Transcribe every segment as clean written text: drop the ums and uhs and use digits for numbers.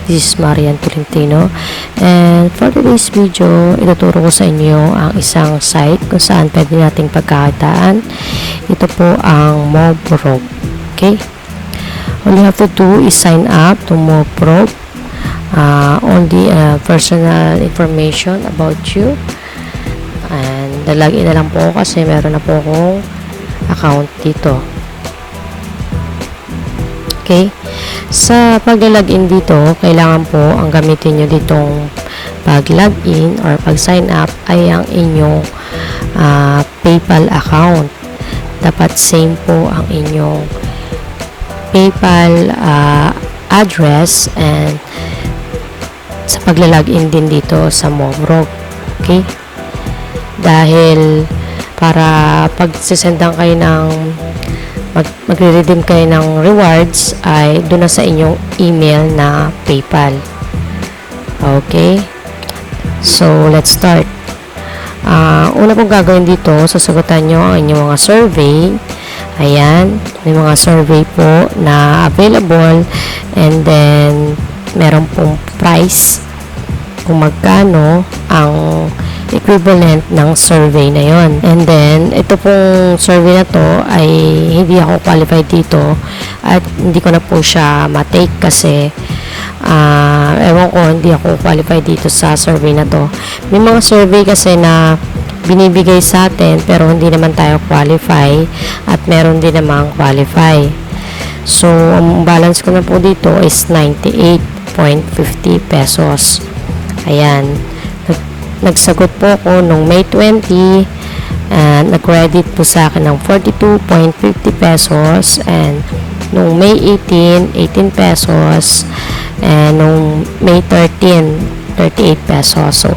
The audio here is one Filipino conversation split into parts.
This is Marian Tolentino, and for today's video, ituturo ko sa inyo ang isang site kung saan pwede nating pagkakitaan. Ito po ang mobrog. Okay? All you have to do is sign up to mobrog. Only personal information about you. And login na lang po kasi meron na po akong account dito. Okay? Sa pag-login dito, kailangan po ang gamitin nyo ditong pag-login or pag-sign up ay ang inyong PayPal account. Dapat same po ang inyong PayPal address and sa pag-login din dito sa mobrog. Okay? Dahil para pag-sendan kayo ng magre-redeem kayo ng rewards ay doon na sa inyong email na PayPal. Okay? So, let's start. Una pong gagawin dito, sasagutan nyo ang inyong mga survey. Ayan. May mga survey po na available and then meron pong price kung magkano ang equivalent ng survey na yon. And then, ito pong survey na to ay hindi ako qualified dito at hindi ko na po siya matake kasi ewan ko, hindi ako qualified dito sa survey na to. May mga survey kasi na binibigay sa atin pero hindi naman tayo qualify at meron din namang qualify. So, ang balance ko na po dito is 98.50 pesos. Ayan. Nagsagot po ako nung May 20 and nag-credit po sa akin ng 42.50 pesos and nung May 18, 18 pesos and nung May 13, 38 pesos. So,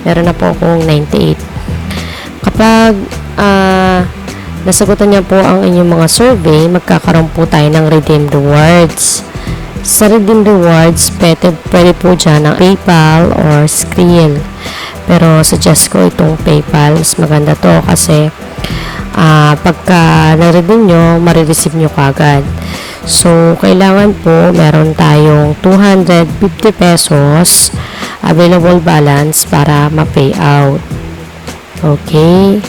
meron na po akong 98. Kapag nasagutan niya po ang inyong mga survey, magkakaroon po tayo ng redeem rewards. Sa redeem rewards, pwede po dyan ng PayPal or Skrill. Pero suggest ko itong PayPal. Mas maganda to kasi pagka na-redeem nyo, marireceive nyo kagad. So, kailangan po meron tayong 250 pesos available balance para ma-payout. Okay?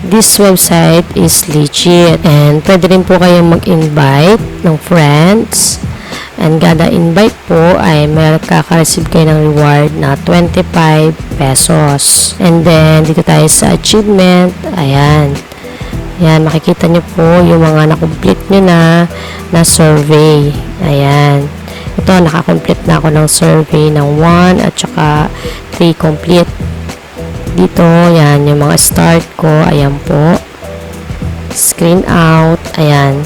This website is legit and pwede rin po kayong mag-invite ng friends. And kada invite po ay makaka-receive kayo ng reward na 25 pesos. And then, dito tayo sa achievement. Ayan. Ayan, makikita nyo po yung mga na-complete nyo na survey. Ayan. Ito, nakakomplete na ako ng survey ng 1 at saka 3 complete. Dito, ayan, yung mga start ko. Ayan po. Screen out. Ayan.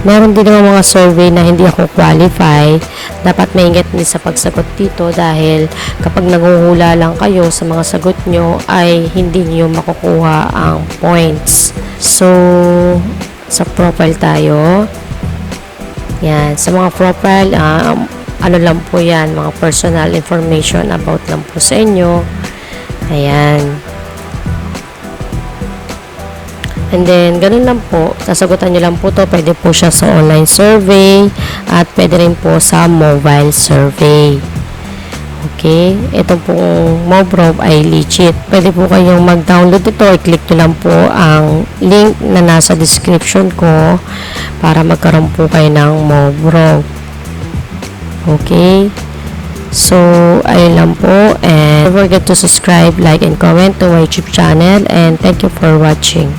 Meron din naman mga survey na hindi ako qualify. Dapat maingat din sa pagsagot dito dahil kapag nanguhula lang kayo sa mga sagot nyo ay hindi nyo makukuha ang points. So, sa profile tayo. Yan. Sa mga profile, ano lang po yan, mga personal information about lang po sa inyo. Ayan. And then, ganun lang po. Sasagutan nyo lang po to. Pwede po siya sa online survey at pwede rin po sa mobile survey. Okay? Ito pong mobrog ay legit. Pwede po kayong mag-download ito. I-click nyo lang po ang link na nasa description ko para magkaroon po kayo ng mobrog. Okay? So, ayun lang po. And don't forget to subscribe, like, and comment to my YouTube channel. And thank you for watching.